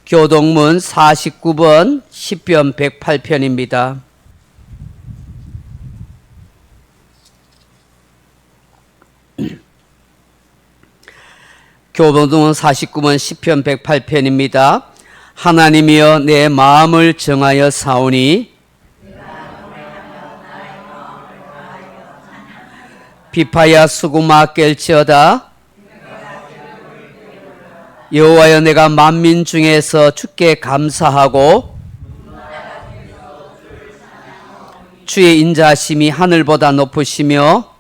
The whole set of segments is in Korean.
교동문 49번 10편 108편입니다. 교동문 49번 10편 108편입니다. 하나님이여 내 마음을 정하여 사오니 비파야 수구마 깰지어다. 여호와여 내가 만민 중에서 주께 감사하고 주의 인자하심이 하늘보다 높으시며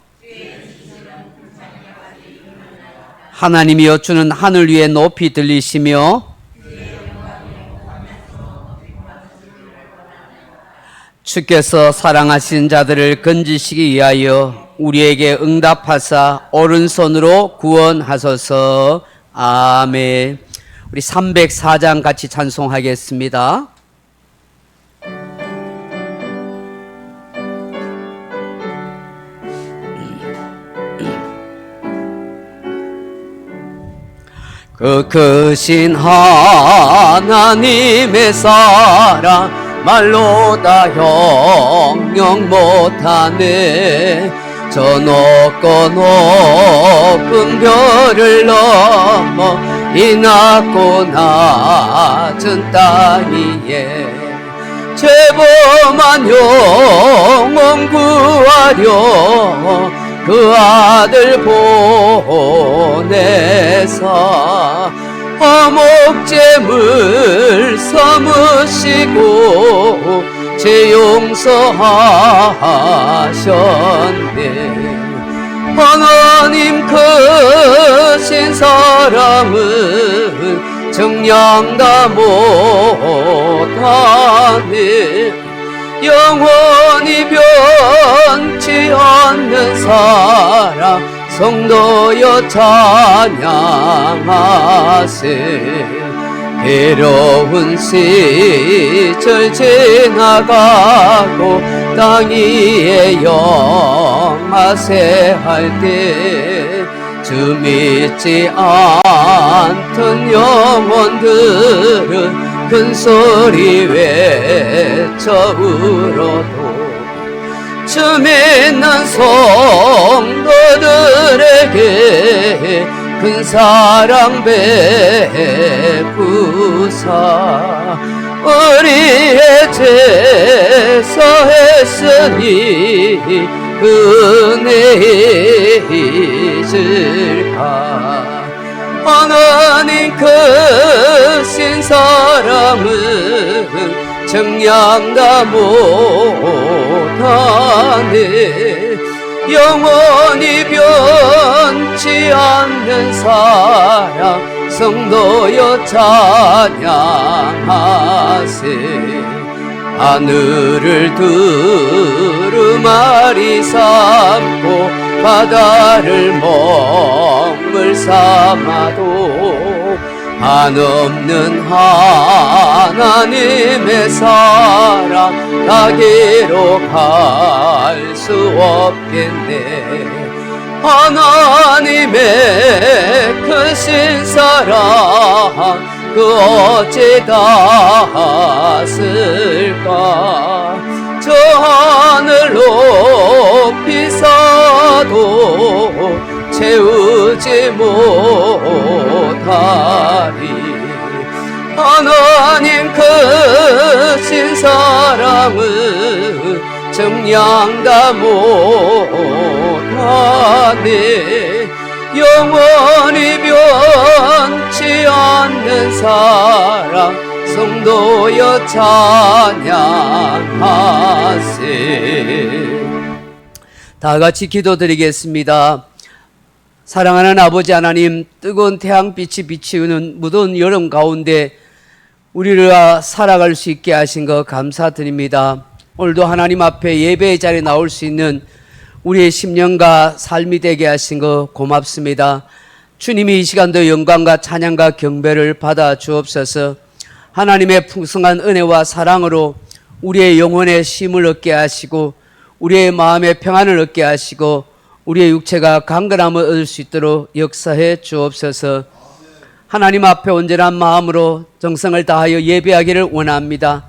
하나님이여 주는 하늘 위에 높이 들리시며 주께서 사랑하신 자들을 건지시기 위하여 우리에게 응답하사 오른손으로 구원하소서. 아멘. 우리 304장 같이 찬송하겠습니다. 그 크신 하나님의 사랑 말로 다 형용 못하네. 저 높고 높은 별을 넘어 이 낮고 낮은 땅 위에 죄범한 영혼 구하려 그 아들 보내사 화목제물 삼으시고 제 용서하셨네. 하나님 크신 사랑은 정량 다 못하네. 영원히 변치 않는 사랑 성도여 찬양하세. 괴로운 시절 지나가고 땅 위에 영하세 할 때 주 믿지 않던 영혼들은 큰 소리 외쳐 울어도 주 믿는 성도들에게 큰 사랑 베푸사 우리의 제사 했으니 은혜 잊을까. 하나님 크신 사랑은 정량 다 못하네. 영원히 변치 않는 사랑 성도여 찬양하세. 하늘을 두루마리 삼고 바다를 먹물 삼아도 한없는 하나님의 사랑 나게로 갈 수 없겠네. 하나님의 크신 사랑 그 어찌 닿았을까. 저 하늘 높이 사도 채우지 못하리. 하나님 크신 사랑은 정량 다 못하네. 영원히 변치 않는 사랑 성도여 찬양하세. 다 같이 기도드리겠습니다. 사랑하는 아버지 하나님, 뜨거운 태양빛이 비치는 무더운 여름 가운데 우리를 살아갈 수 있게 하신 것 감사드립니다. 오늘도 하나님 앞에 예배의 자리에 나올 수 있는 우리의 심령과 삶이 되게 하신 것 고맙습니다. 주님이 이 시간도 영광과 찬양과 경배를 받아 주옵소서. 하나님의 풍성한 은혜와 사랑으로 우리의 영혼에 쉼을 얻게 하시고 우리의 마음에 평안을 얻게 하시고 우리의 육체가 강건함을 얻을 수 있도록 역사해 주옵소서. 하나님 앞에 온전한 마음으로 정성을 다하여 예배하기를 원합니다.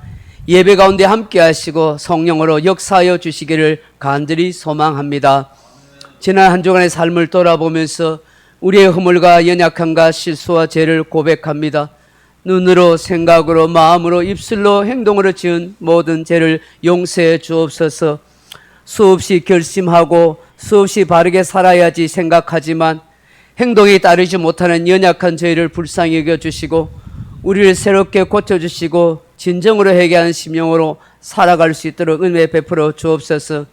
예배 가운데 함께 하시고 성령으로 역사하여 주시기를 간절히 소망합니다. 지난 한 주간의 삶을 돌아보면서 우리의 허물과 연약함과 실수와 죄를 고백합니다. 눈으로, 생각으로, 마음으로, 입술로, 행동으로 지은 모든 죄를 용서해 주옵소서. 수없이 결심하고 수없이 바르게 살아야지 생각하지만 행동이 따르지 못하는 연약한 저희를 불쌍히 여겨주시고 우리를 새롭게 고쳐주시고 진정으로 회개하는 심령으로 살아갈 수 있도록 은혜 베풀어 주옵소서.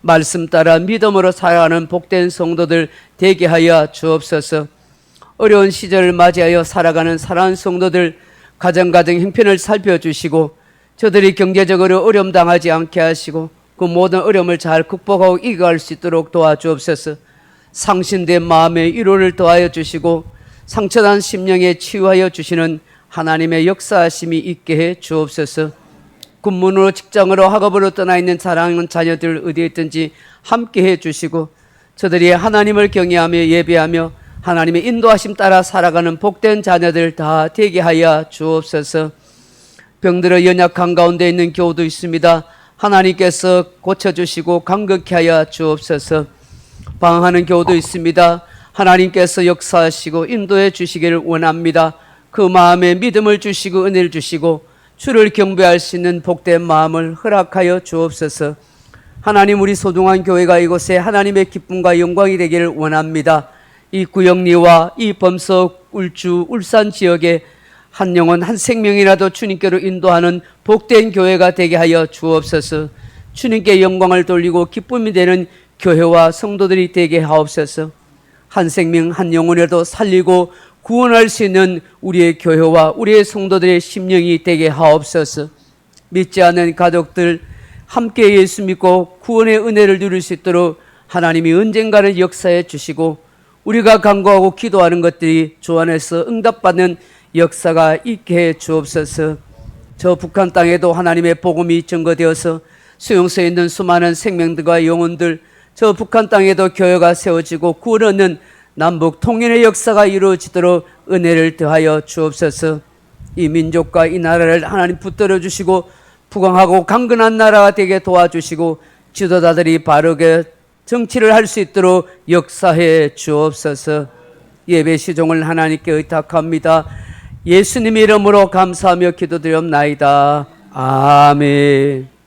말씀 따라 믿음으로 살아가는 복된 성도들 되게 하여 주옵소서. 어려운 시절을 맞이하여 살아가는 사랑하는 성도들 가정가정 형편을 살펴주시고 저들이 경제적으로 어려움 당하지 않게 하시고 그 모든 어려움을 잘 극복하고 이겨갈 수 있도록 도와주옵소서. 상신된 마음의 위로를 더하여 주시고 상처난 심령에 치유하여 주시는 하나님의 역사하심이 있게 해 주옵소서. 군문으로 직장으로 학업으로 떠나 있는 사랑하는 자녀들 어디에 있든지 함께 해 주시고 저들이 하나님을 경외하며 예배하며 하나님의 인도하심 따라 살아가는 복된 자녀들 다 되게 하여 주옵소서. 병들어 연약한 가운데 있는 교우도 있습니다. 하나님께서 고쳐주시고 강건케 하여 주옵소서. 방황하는 교우도 있습니다. 하나님께서 역사하시고 인도해 주시기를 원합니다. 그 마음에 믿음을 주시고 은혜를 주시고 주를 경배할 수 있는 복된 마음을 허락하여 주옵소서. 하나님, 우리 소중한 교회가 이곳에 하나님의 기쁨과 영광이 되기를 원합니다. 이 구영리와 이 범석, 울주, 울산 지역에 한 영혼 한 생명이라도 주님께로 인도하는 복된 교회가 되게 하여 주옵소서. 주님께 영광을 돌리고 기쁨이 되는 교회와 성도들이 되게 하옵소서. 한 생명 한 영혼이라도 살리고 구원할 수 있는 우리의 교회와 우리의 성도들의 심령이 되게 하옵소서. 믿지 않는 가족들 함께 예수 믿고 구원의 은혜를 누릴 수 있도록 하나님이 언젠가는 역사해 주시고 우리가 간구하고 기도하는 것들이 주 안에서 응답받는 역사가 있게 해 주옵소서. 저 북한 땅에도 하나님의 복음이 증거되어서 수용소에 있는 수많은 생명들과 영혼들, 저 북한 땅에도 교회가 세워지고 구원 얻는 남북 통일의 역사가 이루어지도록 은혜를 더하여 주옵소서. 이 민족과 이 나라를 하나님 붙들어 주시고 부강하고 강건한 나라가 되게 도와주시고 지도자들이 바르게 정치를 할 수 있도록 역사해 주옵소서. 예배 시종을 하나님께 의탁합니다. 예수님의 이름으로 감사하며 기도드리옵나이다. 아멘.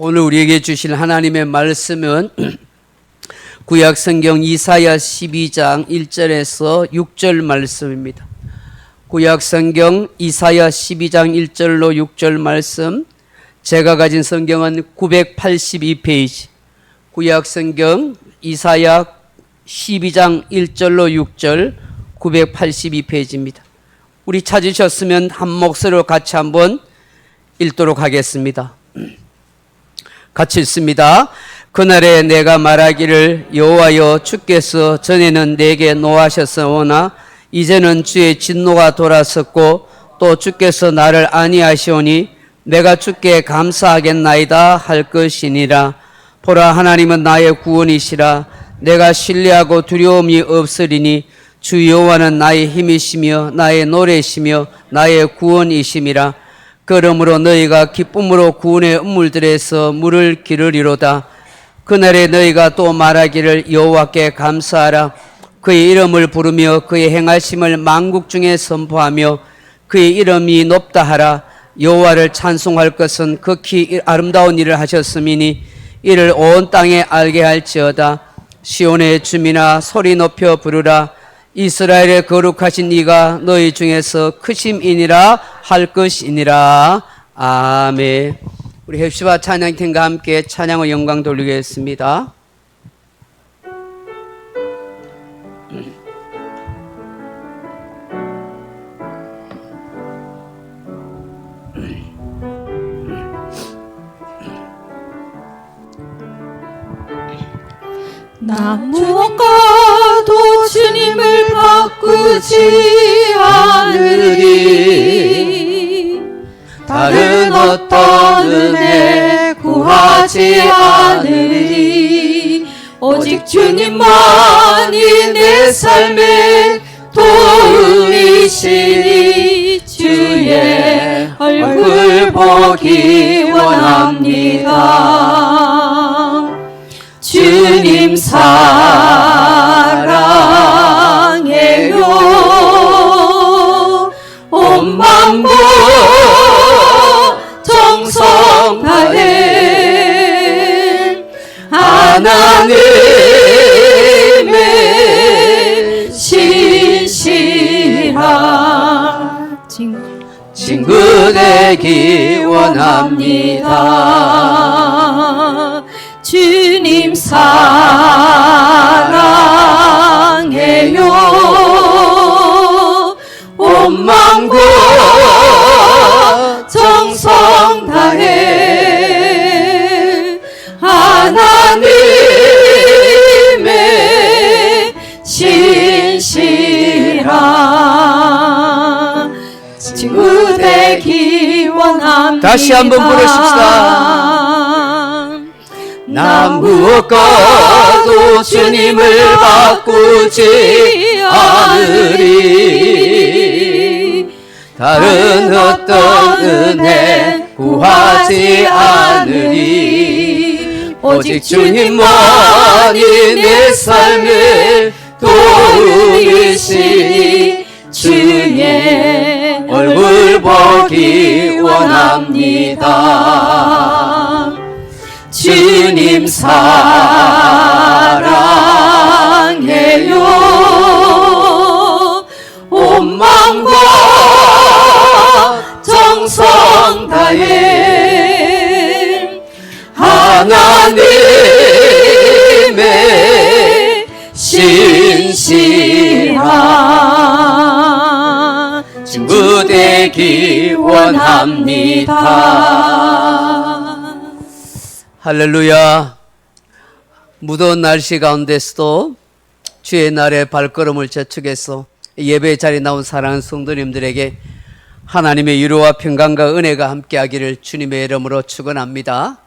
오늘 우리에게 주실 하나님의 말씀은 구약성경 이사야 12장 1절에서 6절 말씀입니다. 구약성경 이사야 12장 1절로 6절 말씀, 제가 가진 성경은 982페이지, 구약성경 이사야 12장 1절로 6절 982페이지입니다. 우리 찾으셨으면 한 목소리로 같이 한번 읽도록 하겠습니다. 같이 읽습니다. 그날에 내가 말하기를 여호와여 주께서 전에는 내게 노하셨사오나 이제는 주의 진노가 돌아섰고 또 주께서 나를 아니하시오니 내가 주께 감사하겠나이다 할 것이니라. 보라, 하나님은 나의 구원이시라. 내가 신뢰하고 두려움이 없으리니 주 여호와는 나의 힘이시며 나의 노래시며 나의 구원이심이라. 그러므로 너희가 기쁨으로 구원의 음물들에서 물을 기르리로다. 그날에 너희가 또 말하기를 여호와께 감사하라. 그의 이름을 부르며 그의 행하심을 만국 중에 선포하며 그의 이름이 높다 하라. 여호와를 찬송할 것은 극히 아름다운 일을 하셨음이니 이를 온 땅에 알게 할지어다. 시온의 주민아 소리 높여 부르라. 이스라엘의 거룩하신 이가 너희 중에서 크심이니라 할 것이니라. 아멘. 우리 헵시바 찬양팀과 함께 찬양의 영광 돌리겠습니다. 나 무엇과도 주님을 바꾸지 않으리. 다른 어떤 은혜 구하지 않으리. 오직 주님만이 내 삶의 도움이시니 주의 얼굴 보기 원합니다. 주님 사랑해요. 온 만국 정성 다해 하나님의 신실한 친구 되기 원합니다. 주님 사랑해요. 온 만국 정성 다해 하나님의 신실한 친구 되기 원합니다. 다시 한번 부르십시다. 나 무엇과도 주님을 바꾸지 않으리. 다른 어떤 은혜 구하지 않으리. 오직 주님만이 내 삶의 도움이시니 주의 얼굴 보기 원합니다. 주님 사랑해요. 온 만국 정성 다해 하나님의 신실한 친구 되기 원합니다. 할렐루야. 무더운 날씨 가운데서도 주의 날에 발걸음을 저축해서 예배 자리에 나온 사랑하는 성도님들에게 하나님의 위로와 평강과 은혜가 함께하기를 주님의 이름으로 축원합니다.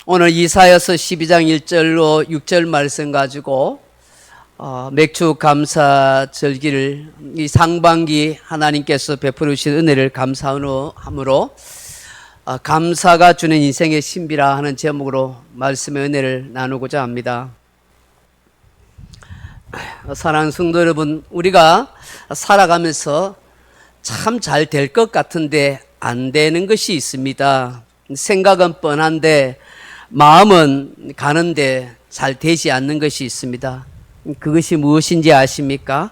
오늘 이사야서 12장 1절로 6절 말씀 가지고 맥주 감사 절기를 이 상반기 하나님께서 베풀어 주신 은혜를 감사함으로 감사가 주는 인생의 신비라 하는 제목으로 말씀의 은혜를 나누고자 합니다. 사랑하는 성도 여러분, 우리가 살아가면서 참 잘 될 것 같은데 안 되는 것이 있습니다. 생각은 뻔한데 마음은 가는데 잘 되지 않는 것이 있습니다. 그것이 무엇인지 아십니까?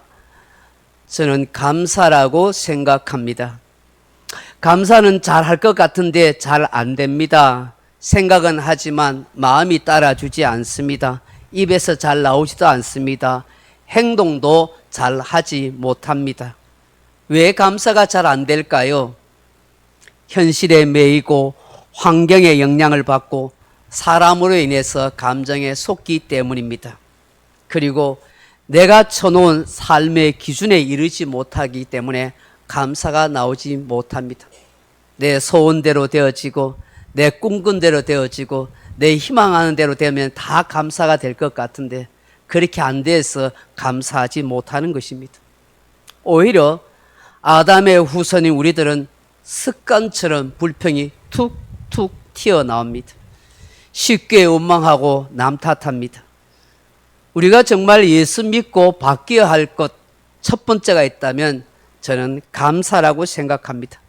저는 감사라고 생각합니다. 감사는 잘 할 것 같은데 잘 안 됩니다. 생각은 하지만 마음이 따라주지 않습니다. 입에서 잘 나오지도 않습니다. 행동도 잘 하지 못합니다. 왜 감사가 잘 안 될까요? 현실에 매이고 환경의 영향을 받고 사람으로 인해서 감정에 속기 때문입니다. 그리고 내가 쳐놓은 삶의 기준에 이르지 못하기 때문에 감사가 나오지 못합니다. 내 소원대로 되어지고 내 꿈꾼 대로 되어지고 내 희망하는 대로 되면 다 감사가 될 것 같은데 그렇게 안 돼서 감사하지 못하는 것입니다. 오히려 아담의 후손인 우리들은 습관처럼 불평이 툭툭 튀어나옵니다. 쉽게 원망하고 남 탓합니다. 우리가 정말 예수 믿고 바뀌어야 할 것 첫 번째가 있다면 저는 감사라고 생각합니다.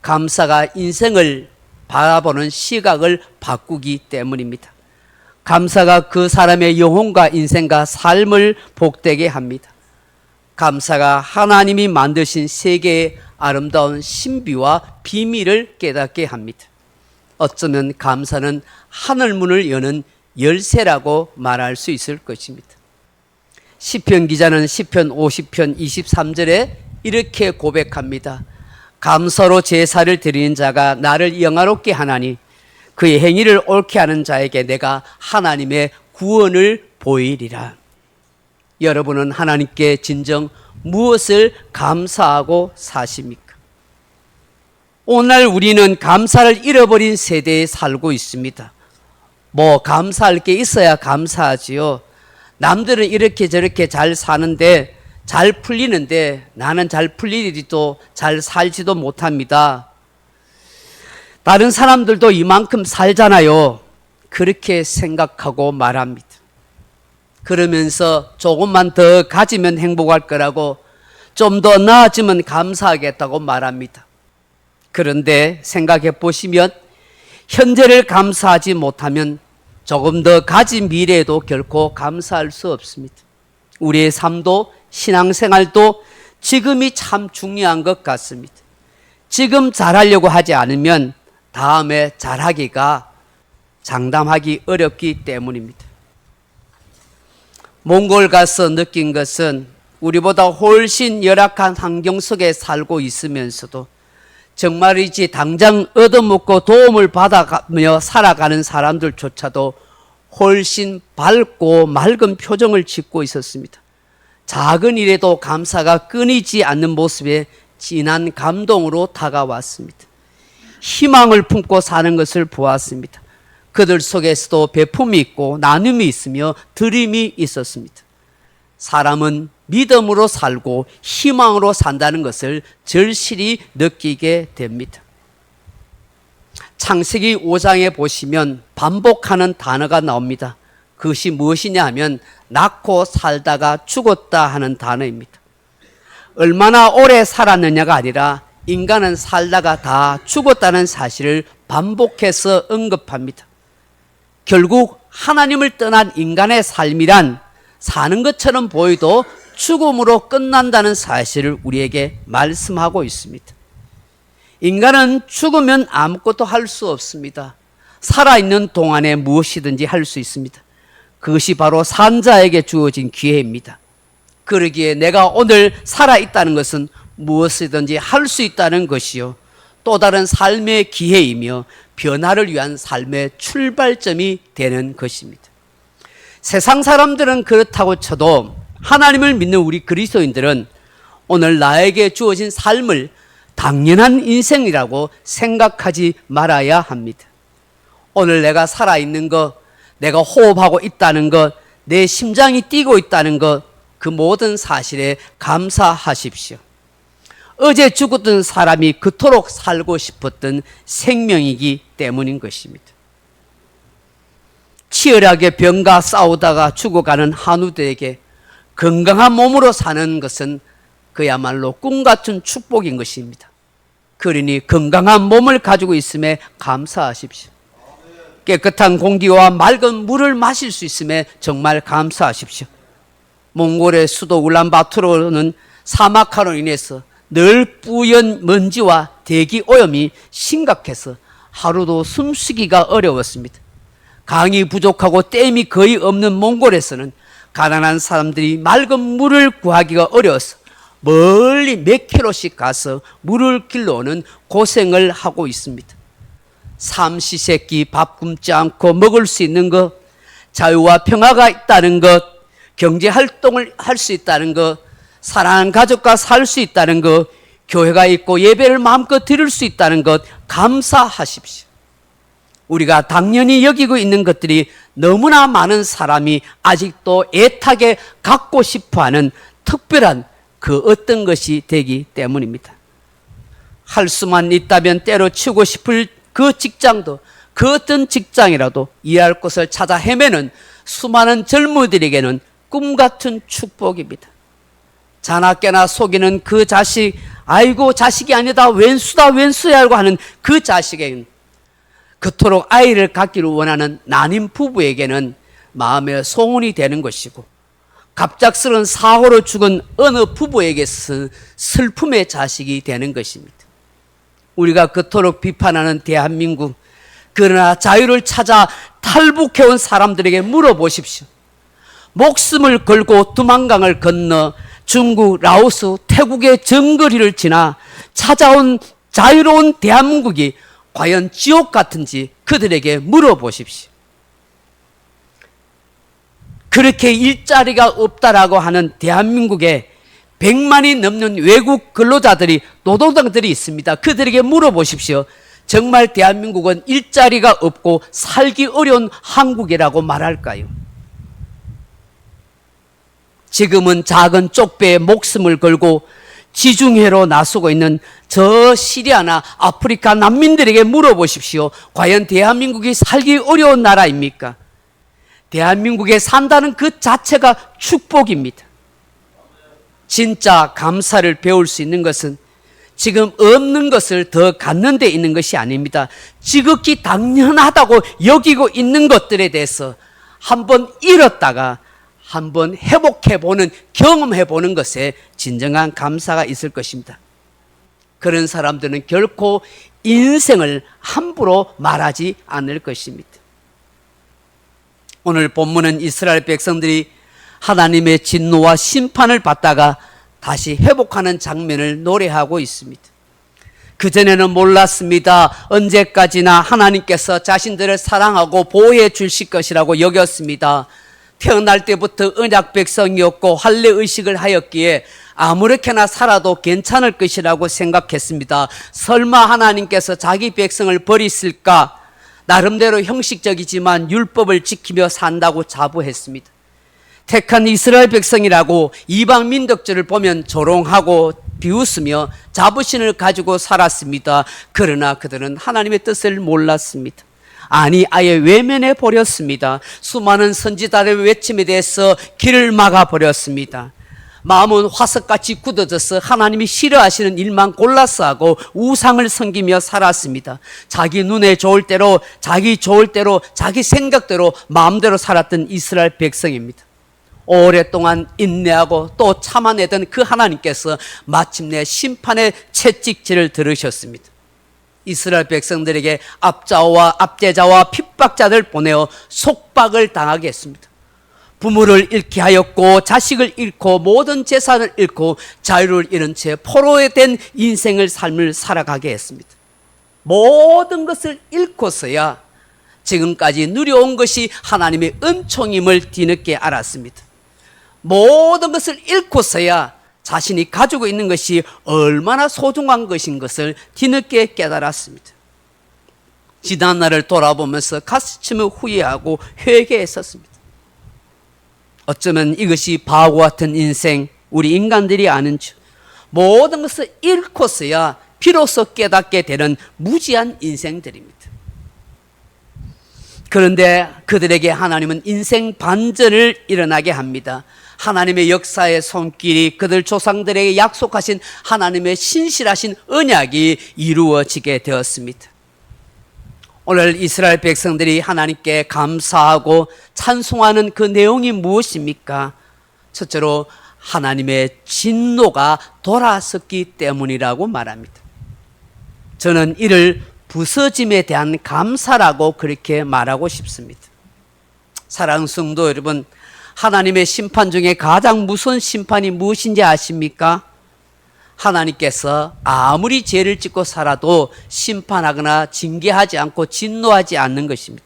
감사가 인생을 바라보는 시각을 바꾸기 때문입니다. 감사가 그 사람의 영혼과 인생과 삶을 복되게 합니다. 감사가 하나님이 만드신 세계의 아름다운 신비와 비밀을 깨닫게 합니다. 어쩌면 감사는 하늘문을 여는 열쇠라고 말할 수 있을 것입니다. 시편 기자는 시편 50편 23절에 이렇게 고백합니다. 감사로 제사를 드리는 자가 나를 영화롭게 하나니 그의 행위를 옳게 하는 자에게 내가 하나님의 구원을 보이리라. 여러분은 하나님께 진정 무엇을 감사하고 사십니까? 오늘 우리는 감사를 잃어버린 세대에 살고 있습니다. 뭐 감사할 게 있어야 감사하지요. 남들은 이렇게 저렇게 잘 사는데, 잘 풀리는데 나는 잘 풀리지도 잘 살지도 못합니다. 다른 사람들도 이만큼 살잖아요. 그렇게 생각하고 말합니다. 그러면서 조금만 더 가지면 행복할 거라고, 좀 더 나아지면 감사하겠다고 말합니다. 그런데 생각해 보시면 현재를 감사하지 못하면 조금 더 가진 미래에도 결코 감사할 수 없습니다. 우리의 삶도 신앙생활도 지금이 참 중요한 것 같습니다. 지금 잘하려고 하지 않으면 다음에 잘하기가 장담하기 어렵기 때문입니다. 몽골 가서 느낀 것은 우리보다 훨씬 열악한 환경 속에 살고 있으면서도 정말이지 당장 얻어먹고 도움을 받아가며 살아가는 사람들조차도 훨씬 밝고 맑은 표정을 짓고 있었습니다. 작은 일에도 감사가 끊이지 않는 모습에 진한 감동으로 다가왔습니다. 희망을 품고 사는 것을 보았습니다. 그들 속에서도 배품이 있고 나눔이 있으며 드림이 있었습니다. 사람은 믿음으로 살고 희망으로 산다는 것을 절실히 느끼게 됩니다. 창세기 5장에 보시면 반복하는 단어가 나옵니다. 그것이 무엇이냐 하면 낳고 살다가 죽었다 하는 단어입니다. 얼마나 오래 살았느냐가 아니라 인간은 살다가 다 죽었다는 사실을 반복해서 언급합니다. 결국 하나님을 떠난 인간의 삶이란 사는 것처럼 보여도 죽음으로 끝난다는 사실을 우리에게 말씀하고 있습니다. 인간은 죽으면 아무것도 할 수 없습니다. 살아있는 동안에 무엇이든지 할 수 있습니다. 그것이 바로 산자에게 주어진 기회입니다. 그러기에 내가 오늘 살아있다는 것은 무엇이든지 할 수 있다는 것이요, 또 다른 삶의 기회이며 변화를 위한 삶의 출발점이 되는 것입니다. 세상 사람들은 그렇다고 쳐도 하나님을 믿는 우리 그리스도인들은 오늘 나에게 주어진 삶을 당연한 인생이라고 생각하지 말아야 합니다. 오늘 내가 살아있는 것, 내가 호흡하고 있다는 것, 내 심장이 뛰고 있다는 것, 그 모든 사실에 감사하십시오. 어제 죽었던 사람이 그토록 살고 싶었던 생명이기 때문인 것입니다. 치열하게 병과 싸우다가 죽어가는 한우들에게 건강한 몸으로 사는 것은 그야말로 꿈같은 축복인 것입니다. 그러니 건강한 몸을 가지고 있음에 감사하십시오. 깨끗한 공기와 맑은 물을 마실 수 있음에 정말 감사하십시오. 몽골의 수도 울란바토르는 사막화로 인해서 늘 뿌연 먼지와 대기 오염이 심각해서 하루도 숨쉬기가 어려웠습니다. 강이 부족하고 댐이 거의 없는 몽골에서는 가난한 사람들이 맑은 물을 구하기가 어려워서 멀리 몇 킬로씩 가서 물을 길러오는 고생을 하고 있습니다. 삼시세끼 밥 굶지 않고 먹을 수 있는 것, 자유와 평화가 있다는 것, 경제활동을 할 수 있다는 것, 사랑하는 가족과 살 수 있다는 것, 교회가 있고 예배를 마음껏 드릴 수 있다는 것, 감사하십시오. 우리가 당연히 여기고 있는 것들이 너무나 많은 사람이 아직도 애타게 갖고 싶어하는 특별한 그 어떤 것이 되기 때문입니다. 할 수만 있다면 때려치우고 싶을 그 직장도, 그 어떤 직장이라도 일할 곳을 찾아 헤매는 수많은 젊은이들에게는 꿈같은 축복입니다. 자나깨나 속이는 그 자식, 아이고 자식이 아니다, 왼수다 왼수야 하고 하는 그 자식에게는, 그토록 아이를 갖기를 원하는 난임 부부에게는 마음의 소원이 되는 것이고, 갑작스러운 사고로 죽은 어느 부부에게서 슬픔의 자식이 되는 것입니다. 우리가 그토록 비판하는 대한민국, 그러나 자유를 찾아 탈북해온 사람들에게 물어보십시오. 목숨을 걸고 두만강을 건너 중국, 라오스, 태국의 정거리를 지나 찾아온 자유로운 대한민국이 과연 지옥 같은지 그들에게 물어보십시오. 그렇게 일자리가 없다라고 하는 대한민국에 100만이 넘는 외국 근로자들이, 노동자들이 있습니다. 그들에게 물어보십시오. 정말 대한민국은 일자리가 없고 살기 어려운 한국이라고 말할까요? 지금은 작은 쪽배에 목숨을 걸고 지중해로 나서고 있는 저 시리아나 아프리카 난민들에게 물어보십시오. 과연 대한민국이 살기 어려운 나라입니까? 대한민국에 산다는 그 자체가 축복입니다. 진짜 감사를 배울 수 있는 것은 지금 없는 것을 더 갖는 데 있는 것이 아닙니다. 지극히 당연하다고 여기고 있는 것들에 대해서 한번 잃었다가 한번 회복해보는, 경험해보는 것에 진정한 감사가 있을 것입니다. 그런 사람들은 결코 인생을 함부로 말하지 않을 것입니다. 오늘 본문은 이스라엘 백성들이 하나님의 진노와 심판을 받다가 다시 회복하는 장면을 노래하고 있습니다. 그전에는 몰랐습니다. 언제까지나 하나님께서 자신들을 사랑하고 보호해 주실 것이라고 여겼습니다. 태어날 때부터 언약 백성이었고 할례의식을 하였기에 아무렇게나 살아도 괜찮을 것이라고 생각했습니다. 설마 하나님께서 자기 백성을 버리실까? 나름대로 형식적이지만 율법을 지키며 산다고 자부했습니다. 택한 이스라엘 백성이라고 이방 민족들을 보면 조롱하고 비웃으며 자부심을 가지고 살았습니다. 그러나 그들은 하나님의 뜻을 몰랐습니다. 아니, 아예 외면해 버렸습니다. 수많은 선지자들의 외침에 대해서 길을 막아 버렸습니다. 마음은 화석같이 굳어져서 하나님이 싫어하시는 일만 골라서 하고 우상을 섬기며 살았습니다. 자기 눈에 좋을 대로, 자기 좋을 대로, 자기 생각대로 마음대로 살았던 이스라엘 백성입니다. 오랫동안 인내하고 또 참아내던 그 하나님께서 마침내 심판의 채찍질을 들으셨습니다. 이스라엘 백성들에게 압자와 압제자와 핍박자들 보내어 속박을 당하게 했습니다. 부모를 잃게 하였고 자식을 잃고 모든 재산을 잃고 자유를 잃은 채 포로에 된 인생을 삶을 살아가게 했습니다. 모든 것을 잃고서야 지금까지 누려온 것이 하나님의 은총임을 뒤늦게 알았습니다. 모든 것을 잃고서야 자신이 가지고 있는 것이 얼마나 소중한 것인 것을 뒤늦게 깨달았습니다. 지난 날을 돌아보면서 가스치며 후회하고 회개했었습니다. 어쩌면 이것이 바보 같은 인생, 우리 인간들이 아는 줄, 모든 것을 잃고서야 비로소 깨닫게 되는 무지한 인생들입니다. 그런데 그들에게 하나님은 인생 반전을 일어나게 합니다. 하나님의 역사의 손길이 그들 조상들에게 약속하신 하나님의 신실하신 언약이 이루어지게 되었습니다. 오늘 이스라엘 백성들이 하나님께 감사하고 찬송하는 그 내용이 무엇입니까? 첫째로 하나님의 진노가 돌아섰기 때문이라고 말합니다. 저는 이를 부서짐에 대한 감사라고 그렇게 말하고 싶습니다. 사랑하는 성도 여러분, 하나님의 심판 중에 가장 무서운 심판이 무엇인지 아십니까? 하나님께서 아무리 죄를 짓고 살아도 심판하거나 징계하지 않고 진노하지 않는 것입니다.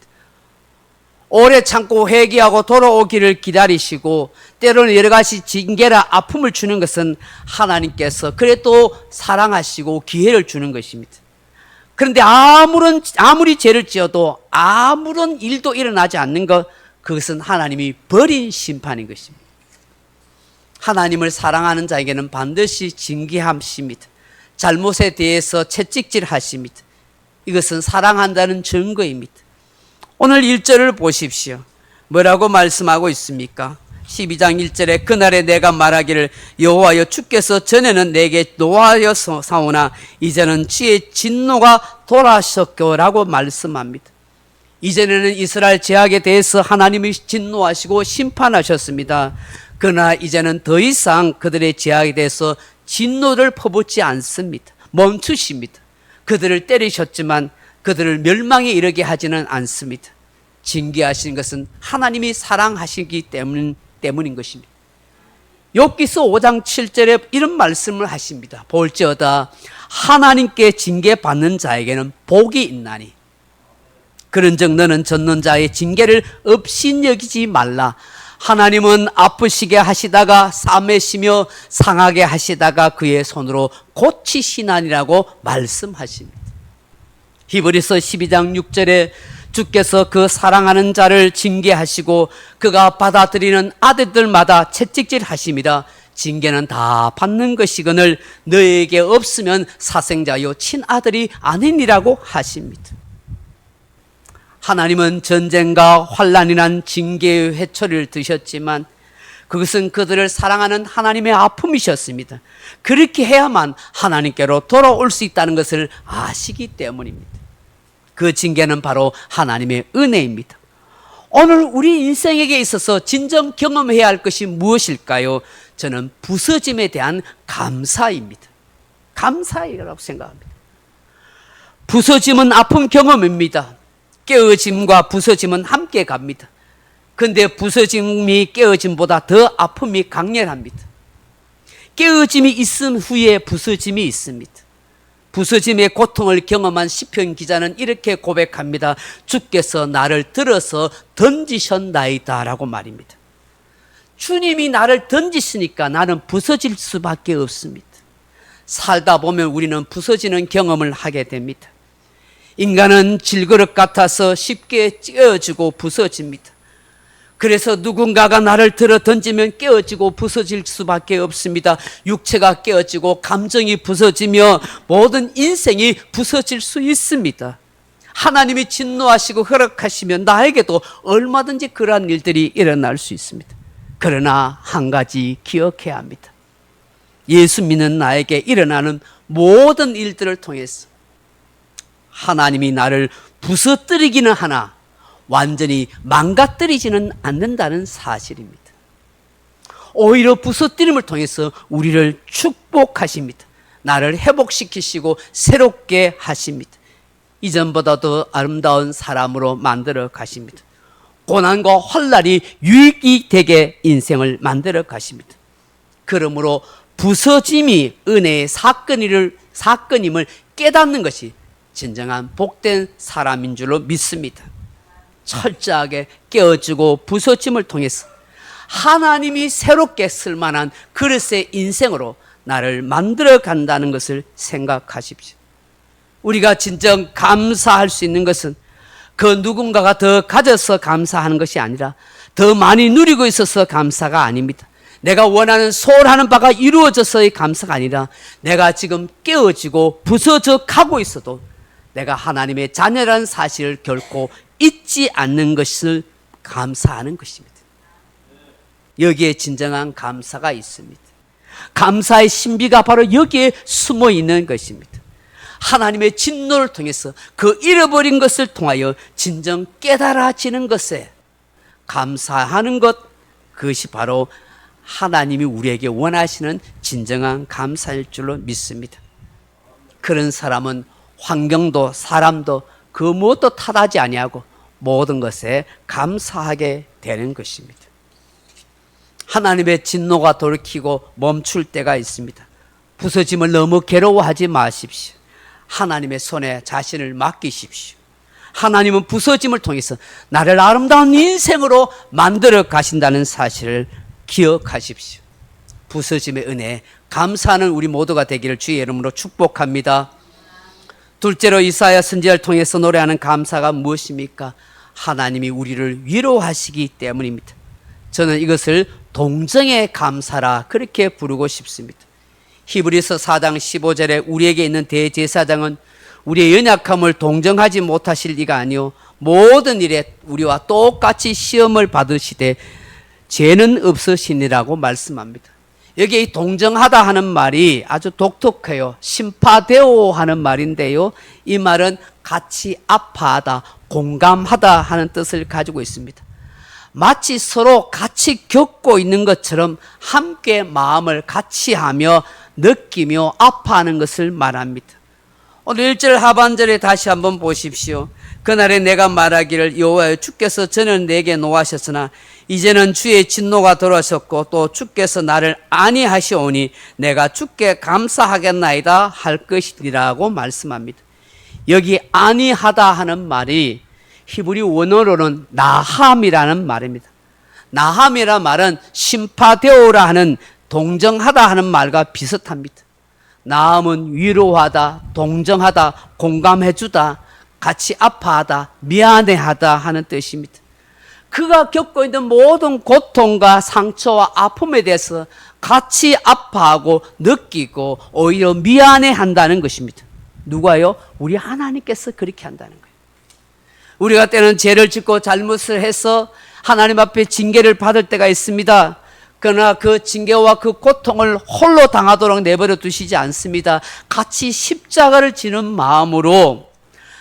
오래 참고 회개하고 돌아오기를 기다리시고 때로는 여러 가지 징계나 아픔을 주는 것은 하나님께서 그래도 사랑하시고 기회를 주는 것입니다. 그런데 아무리 죄를 지어도 아무런 일도 일어나지 않는 것, 그것은 하나님이 버린 심판인 것입니다. 하나님을 사랑하는 자에게는 반드시 징계하십니다. 잘못에 대해서 채찍질하십니다. 이것은 사랑한다는 증거입니다. 오늘 1절을 보십시오. 뭐라고 말씀하고 있습니까? 12장 1절에 그날에 내가 말하기를 여호와여 주께서 전에는 내게 노하여 사오나 이제는 주의 진노가 돌아섰고라고 말씀합니다. 이전에는 이스라엘 죄악에 대해서 하나님이 진노하시고 심판하셨습니다. 그러나 이제는 더 이상 그들의 죄악에 대해서 진노를 퍼붓지 않습니다. 멈추십니다. 그들을 때리셨지만 그들을 멸망에 이르게 하지는 않습니다. 징계하신 것은 하나님이 사랑하시기 때문인 것입니다. 욥기서 5장 7절에 이런 말씀을 하십니다. 볼지어다 하나님께 징계받는 자에게는 복이 있나니 그런즉 너는 졌는 자의 징계를 없인 여기지 말라. 하나님은 아프시게 하시다가 싸매시며 상하게 하시다가 그의 손으로 고치시나니라고 말씀하십니다. 히브리서 12장 6절에 주께서 그 사랑하는 자를 징계하시고 그가 받아들이는 아들들마다 채찍질 하심이라. 징계는 다 받는 것이거늘 너에게 없으면 사생자요 친아들이 아니니라고 하십니다. 하나님은 전쟁과 환난이 난 징계의 회초리를 드셨지만 그것은 그들을 사랑하는 하나님의 아픔이셨습니다. 그렇게 해야만 하나님께로 돌아올 수 있다는 것을 아시기 때문입니다. 그 징계는 바로 하나님의 은혜입니다. 오늘 우리 인생에게 있어서 진정 경험해야 할 것이 무엇일까요? 저는 부서짐에 대한 감사입니다. 감사이라고 생각합니다. 부서짐은 아픈 경험입니다. 깨어짐과 부서짐은 함께 갑니다. 그런데 부서짐이 깨어짐보다 더 아픔이 강렬합니다. 깨어짐이 있은 후에 부서짐이 있습니다. 부서짐의 고통을 경험한 시편 기자는 이렇게 고백합니다. 주께서 나를 들어서 던지셨나이다 라고 말입니다. 주님이 나를 던지시니까 나는 부서질 수밖에 없습니다. 살다 보면 우리는 부서지는 경험을 하게 됩니다. 인간은 질그릇 같아서 쉽게 찢어지고 부서집니다. 그래서 누군가가 나를 들어 던지면 깨어지고 부서질 수밖에 없습니다. 육체가 깨어지고 감정이 부서지며 모든 인생이 부서질 수 있습니다. 하나님이 진노하시고 허락하시면 나에게도 얼마든지 그러한 일들이 일어날 수 있습니다. 그러나 한 가지 기억해야 합니다. 예수 믿는 나에게 일어나는 모든 일들을 통해서 하나님이 나를 부서뜨리기는 하나 완전히 망가뜨리지는 않는다는 사실입니다. 오히려 부서뜨림을 통해서 우리를 축복하십니다. 나를 회복시키시고 새롭게 하십니다. 이전보다 더 아름다운 사람으로 만들어 가십니다. 고난과 환난이 유익이 되게 인생을 만들어 가십니다. 그러므로 부서짐이 은혜의 사건임을 깨닫는 것이 진정한 복된 사람인 줄로 믿습니다. 철저하게 깨어지고 부서짐을 통해서 하나님이 새롭게 쓸만한 그릇의 인생으로 나를 만들어 간다는 것을 생각하십시오. 우리가 진정 감사할 수 있는 것은 그 누군가가 더 가져서 감사하는 것이 아니라 더 많이 누리고 있어서 감사가 아닙니다. 내가 원하는 소원하는 바가 이루어져서의 감사가 아니라 내가 지금 깨어지고 부서져 가고 있어도 내가 하나님의 자녀라는 사실을 결코 잊지 않는 것을 감사하는 것입니다. 여기에 진정한 감사가 있습니다. 감사의 신비가 바로 여기에 숨어 있는 것입니다. 하나님의 진노를 통해서 그 잃어버린 것을 통하여 진정 깨달아지는 것에 감사하는 것, 그것이 바로 하나님이 우리에게 원하시는 진정한 감사일 줄로 믿습니다. 그런 사람은 환경도 사람도 그 무엇도 탓하지 아니하고 모든 것에 감사하게 되는 것입니다. 하나님의 진노가 돌이키고 멈출 때가 있습니다. 부서짐을 너무 괴로워하지 마십시오. 하나님의 손에 자신을 맡기십시오. 하나님은 부서짐을 통해서 나를 아름다운 인생으로 만들어 가신다는 사실을 기억하십시오. 부서짐의 은혜에 감사하는 우리 모두가 되기를 주의 이름으로 축복합니다. 둘째로 이사야 선지자를 통해서 노래하는 감사가 무엇입니까? 하나님이 우리를 위로하시기 때문입니다. 저는 이것을 동정의 감사라 그렇게 부르고 싶습니다. 히브리서 4장 15절에 우리에게 있는 대제사장은 우리의 연약함을 동정하지 못하실 이가 아니요 모든 일에 우리와 똑같이 시험을 받으시되 죄는 없으시니라고 말씀합니다. 여기에 이 동정하다 하는 말이 아주 독특해요. 심파데오 하는 말인데요. 이 말은 같이 아파하다, 공감하다 하는 뜻을 가지고 있습니다. 마치 서로 같이 겪고 있는 것처럼 함께 마음을 같이 하며 느끼며 아파하는 것을 말합니다. 오늘 1절 하반절에 다시 한번 보십시오. 그날에 내가 말하기를 여호와여 주께서 전에 내게 노하셨으나 이제는 주의 진노가 돌아섰고 또 주께서 나를 안위하시오니 내가 주께 감사하겠나이다 할 것이니라고 말씀합니다. 여기 안위하다 하는 말이 히브리 원어로는 나함이라는 말입니다. 나함이라 말은 심파되오라 하는 동정하다 하는 말과 비슷합니다. 나함은 위로하다, 동정하다, 공감해주다, 같이 아파하다, 미안해하다 하는 뜻입니다. 그가 겪고 있는 모든 고통과 상처와 아픔에 대해서 같이 아파하고 느끼고 오히려 미안해한다는 것입니다. 누가요? 우리 하나님께서 그렇게 한다는 거예요. 우리가 때는 죄를 짓고 잘못을 해서 하나님 앞에 징계를 받을 때가 있습니다. 그러나 그 징계와 그 고통을 홀로 당하도록 내버려 두시지 않습니다. 같이 십자가를 지는 마음으로,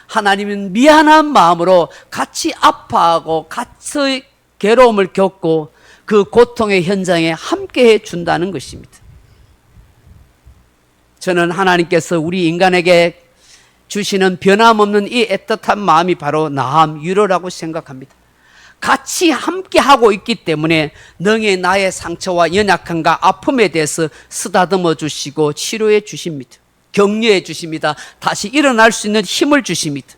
하나님은 미안한 마음으로 같이 아파하고 같이 괴로움을 겪고 그 고통의 현장에 함께 해준다는 것입니다. 저는 하나님께서 우리 인간에게 주시는 변함없는 이 애틋한 마음이 바로 나함, 위로라고 생각합니다. 같이 함께 하고 있기 때문에 능히 나의 상처와 연약함과 아픔에 대해서 쓰다듬어 주시고 치료해 주십니다. 격려해 주십니다. 다시 일어날 수 있는 힘을 주십니다.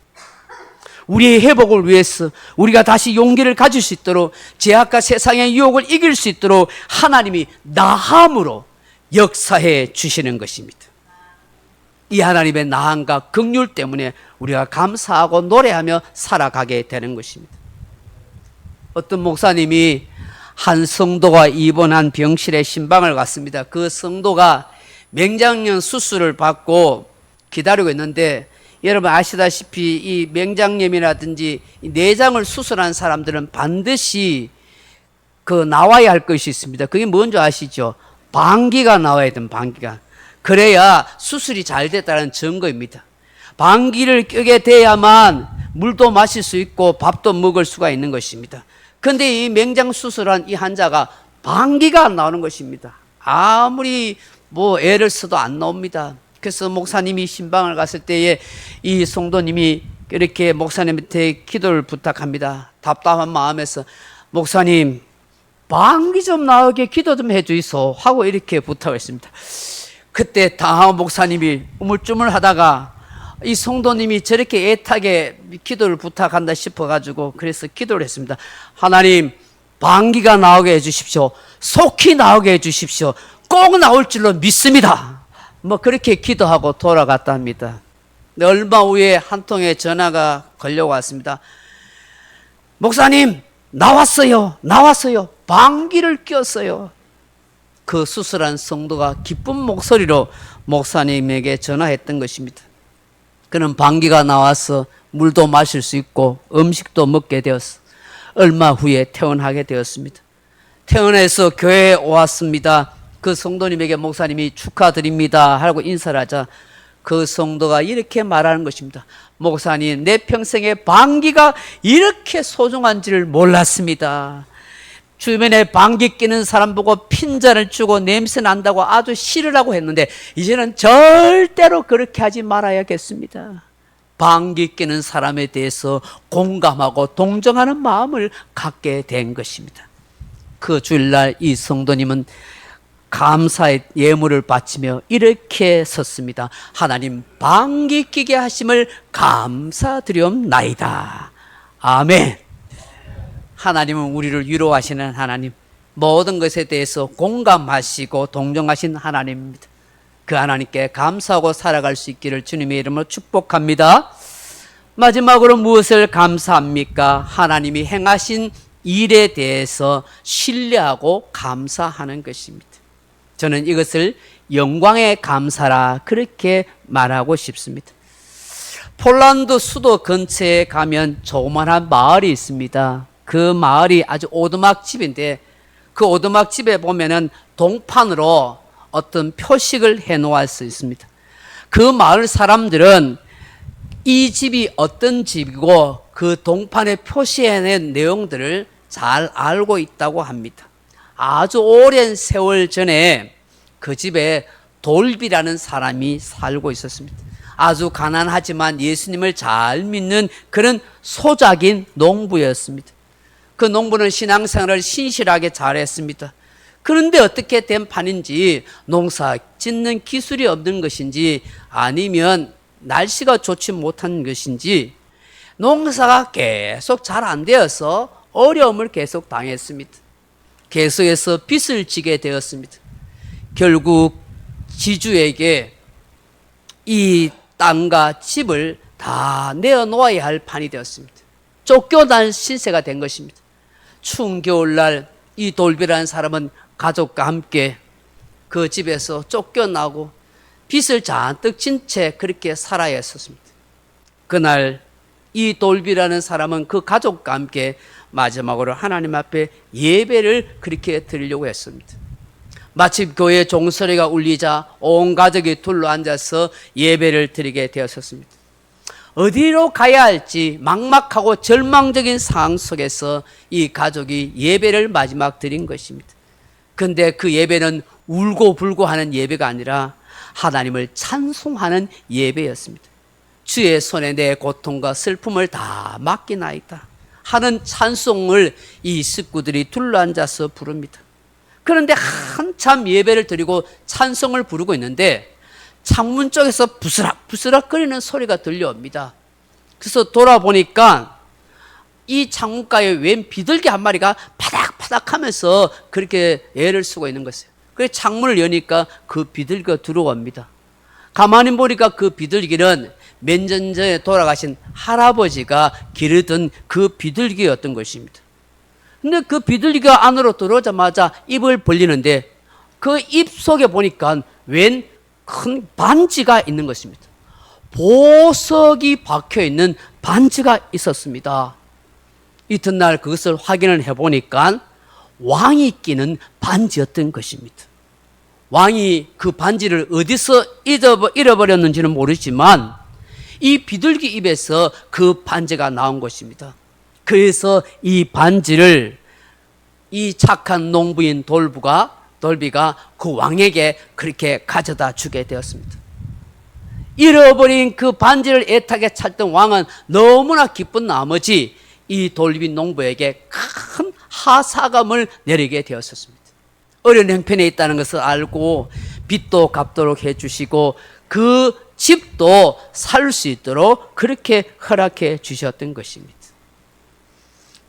우리의 회복을 위해서 우리가 다시 용기를 가질 수 있도록, 죄악과 세상의 유혹을 이길 수 있도록 하나님이 나함으로 역사해 주시는 것입니다. 이 하나님의 나함과 긍휼 때문에 우리가 감사하고 노래하며 살아가게 되는 것입니다. 어떤 목사님이 한 성도가 입원한 병실에 신방을 갔습니다. 그 성도가 맹장염 수술을 받고 기다리고 있는데, 여러분 아시다시피 이 맹장염이라든지 내장을 수술한 사람들은 반드시 나와야 할 것이 있습니다. 그게 뭔지 아시죠? 방귀가 나와야 됩니다. 방귀가. 그래야 수술이 잘 됐다는 증거입니다. 방귀를 뀌게 돼야만 물도 마실 수 있고 밥도 먹을 수가 있는 것입니다. 그런데 이 맹장 수술한 이 환자가 방귀가 안 나오는 것입니다. 아무리 애를 써도 안 나옵니다. 그래서 목사님이 신방을 갔을 때에 이 성도님이 이렇게 목사님한테 기도를 부탁합니다. 답답한 마음에서, 목사님 방귀 좀 나오게 기도 좀 해주이소 하고 이렇게 부탁을 했습니다. 그때 당황한 목사님이 우물쭈물하다가 이 성도님이 저렇게 애타게 기도를 부탁한다 싶어가지고 그래서 기도를 했습니다. 하나님, 방귀가 나오게 해주십시오. 속히 나오게 해주십시오. 꼭 나올 줄로 믿습니다. 그렇게 기도하고 돌아갔다 합니다. 얼마 후에 한 통의 전화가 걸려왔습니다. 목사님, 나왔어요. 방귀를 뀌었어요. 그 수술한 성도가 기쁜 목소리로 목사님에게 전화했던 것입니다. 그는 방귀가 나와서 물도 마실 수 있고 음식도 먹게 되었어. 얼마 후에 퇴원하게 되었습니다. 퇴원해서 교회에 왔습니다. 그 성도님에게 목사님이 축하드립니다 하고 인사를 하자 그 성도가 이렇게 말하는 것입니다. 목사님, 내 평생에 방귀가 이렇게 소중한지를 몰랐습니다. 주변에 방귀 뀌는 사람 보고 핀잔을 주고 냄새 난다고 아주 싫으라고 했는데 이제는 절대로 그렇게 하지 말아야겠습니다. 방귀 뀌는 사람에 대해서 공감하고 동정하는 마음을 갖게 된 것입니다. 그 주일날 이 성도님은 감사의 예물을 바치며 이렇게 섰습니다. 하나님, 방귀 뀌게 하심을 감사드리옵나이다. 아멘. 하나님은 우리를 위로하시는 하나님, 모든 것에 대해서 공감하시고 동정하신 하나님입니다. 그 하나님께 감사하고 살아갈 수 있기를 주님의 이름으로 축복합니다. 마지막으로 무엇을 감사합니까? 하나님이 행하신 일에 대해서 신뢰하고 감사하는 것입니다. 저는 이것을 영광의 감사라 그렇게 말하고 싶습니다. 폴란드 수도 근처에 가면 조그만한 마을이 있습니다. 그 마을이 아주 오두막집인데 그 오두막집에 보면은 동판으로 어떤 표식을 해놓을 수 있습니다. 그 마을 사람들은 이 집이 어떤 집이고 그 동판에 표시해낸 내용들을 잘 알고 있다고 합니다. 아주 오랜 세월 전에 그 집에 돌비라는 사람이 살고 있었습니다. 아주 가난하지만 예수님을 잘 믿는 그런 소작인 농부였습니다. 그 농부는 신앙생활을 신실하게 잘했습니다. 그런데 어떻게 된 판인지, 농사 짓는 기술이 없는 것인지 아니면 날씨가 좋지 못한 것인지 농사가 계속 잘 안 되어서 어려움을 계속 당했습니다. 계속해서 빚을 지게 되었습니다. 결국 지주에게 이 땅과 집을 다 내어놓아야 할 판이 되었습니다. 쫓겨난 신세가 된 것입니다. 추운 겨울날 이 돌비라는 사람은 가족과 함께 그 집에서 쫓겨나고 빚을 잔뜩 진 채 그렇게 살아야 했었습니다. 그날 이 돌비라는 사람은 그 가족과 함께 마지막으로 하나님 앞에 예배를 그렇게 드리려고 했습니다. 마침 교회 종소리가 울리자 온 가족이 둘러앉아서 예배를 드리게 되었었습니다. 어디로 가야 할지 막막하고 절망적인 상황 속에서 이 가족이 예배를 마지막 드린 것입니다. 그런데 그 예배는 울고불고 하는 예배가 아니라 하나님을 찬송하는 예배였습니다. 주의 손에 내 고통과 슬픔을 다 맡기나이다 하는 찬송을 이 식구들이 둘러앉아서 부릅니다. 그런데 한참 예배를 드리고 찬송을 부르고 있는데 창문 쪽에서 부스락부스락거리는 소리가 들려옵니다. 그래서 돌아보니까 이 창문가에 웬 비둘기 한 마리가 파닥파닥 하면서 그렇게 애를 쓰고 있는 것이에요. 그래서 창문을 여니까 그 비둘기가 들어옵니다. 가만히 보니까 그 비둘기는 몇 년 전에 돌아가신 할아버지가 기르던 그 비둘기였던 것입니다. 근데 그 비둘기가 안으로 들어오자마자 입을 벌리는데 그 입 속에 보니까 웬 큰 반지가 있는 것입니다. 보석이 박혀 있는 반지가 있었습니다. 이튿날 그것을 확인을 해보니까 왕이 끼는 반지였던 것입니다. 왕이 그 반지를 어디서 잃어버렸는지는 모르지만 이 비둘기 입에서 그 반지가 나온 것입니다. 그래서 이 반지를 이 착한 농부인 돌비가 그 왕에게 그렇게 가져다 주게 되었습니다. 잃어버린 그 반지를 애타게 찾던 왕은 너무나 기쁜 나머지 이 돌비 농부에게 큰 하사감을 내리게 되었습니다. 어려운 형편에 있다는 것을 알고 빚도 갚도록 해주시고 그 집도 살 수 있도록 그렇게 허락해 주셨던 것입니다.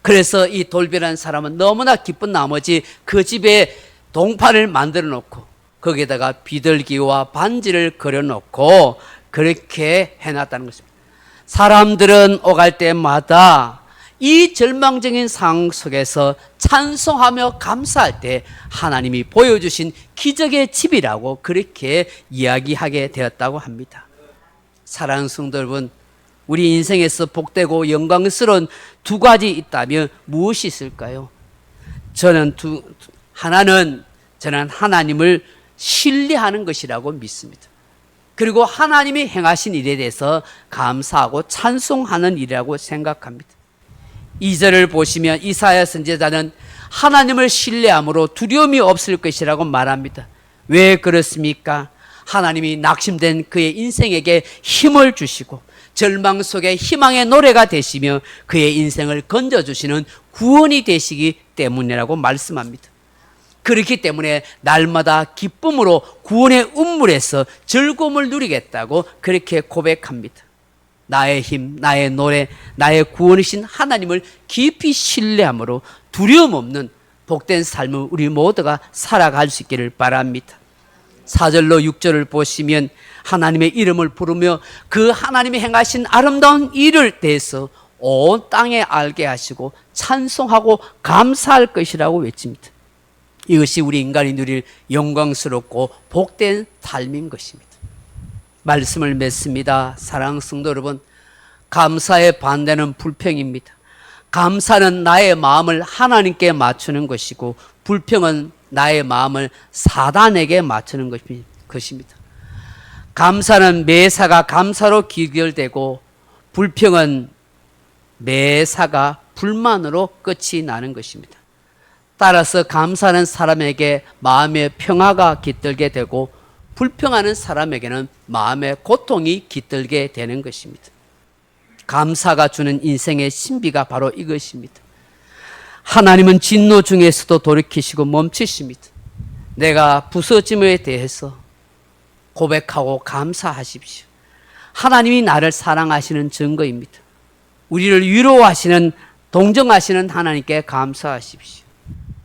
그래서 이 돌비라는 사람은 너무나 기쁜 나머지 그 집에 동판을 만들어 놓고 거기에다가 비둘기와 반지를 그려 놓고 그렇게 해놨다는 것입니다. 사람들은 오갈 때마다 이 절망적인 상황 속에서 찬송하며 감사할 때 하나님이 보여주신 기적의 집이라고 그렇게 이야기하게 되었다고 합니다. 사랑하는 성도 여러분, 우리 인생에서 복되고 영광스러운 두 가지 있다면 무엇이 있을까요? 하나는 저는 하나님을 신뢰하는 것이라고 믿습니다. 그리고 하나님이 행하신 일에 대해서 감사하고 찬송하는 일이라고 생각합니다. 2절을 보시면 이사야 선지자는 하나님을 신뢰함으로 두려움이 없을 것이라고 말합니다. 왜 그렇습니까? 하나님이 낙심된 그의 인생에게 힘을 주시고 절망 속에 희망의 노래가 되시며 그의 인생을 건져주시는 구원이 되시기 때문이라고 말씀합니다. 그렇기 때문에 날마다 기쁨으로 구원의 운물에서 즐거움을 누리겠다고 그렇게 고백합니다. 나의 힘, 나의 노래, 나의 구원이신 하나님을 깊이 신뢰함으로 두려움 없는 복된 삶을 우리 모두가 살아갈 수 있기를 바랍니다. 4절로 6절을 보시면 하나님의 이름을 부르며 그 하나님이 행하신 아름다운 일을 대해서 온 땅에 알게 하시고 찬송하고 감사할 것이라고 외칩니다. 이것이 우리 인간이 누릴 영광스럽고 복된 삶인 것입니다. 말씀을 맺습니다. 사랑하는 성도 여러분, 감사의 반대는 불평입니다. 감사는 나의 마음을 하나님께 맞추는 것이고 불평은 나의 마음을 사단에게 맞추는 것입니다. 감사는 매사가 감사로 귀결되고 불평은 매사가 불만으로 끝이 나는 것입니다. 따라서 감사하는 사람에게 마음의 평화가 깃들게 되고 불평하는 사람에게는 마음의 고통이 깃들게 되는 것입니다. 감사가 주는 인생의 신비가 바로 이것입니다. 하나님은 진노 중에서도 돌이키시고 멈추십니다. 내가 부서짐에 대해서 고백하고 감사하십시오. 하나님이 나를 사랑하시는 증거입니다. 우리를 위로하시는 동정하시는 하나님께 감사하십시오.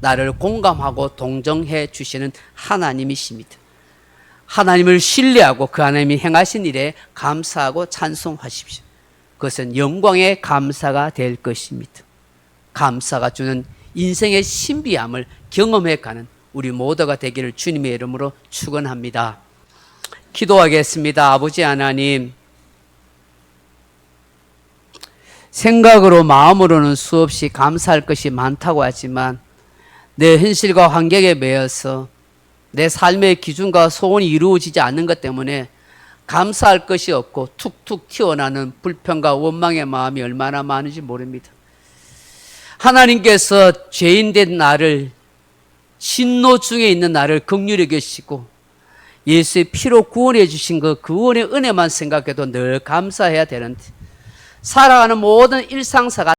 나를 공감하고 동정해 주시는 하나님이십니다. 하나님을 신뢰하고 그 하나님이 행하신 일에 감사하고 찬송하십시오. 그것은 영광의 감사가 될 것입니다. 감사가 주는 인생의 신비함을 경험해가는 우리 모두가 되기를 주님의 이름으로 축원합니다. 기도하겠습니다. 아버지 하나님, 생각으로 마음으로는 수없이 감사할 것이 많다고 하지만 내 현실과 환경에 매여서 내 삶의 기준과 소원이 이루어지지 않는 것 때문에 감사할 것이 없고 툭툭 튀어나오는 불평과 원망의 마음이 얼마나 많은지 모릅니다. 하나님께서 죄인된 나를, 신노 중에 있는 나를 긍휼히 여기시고 예수의 피로 구원해 주신 그 구원의 은혜만 생각해도 늘 감사해야 되는데, 살아가는 모든 일상사가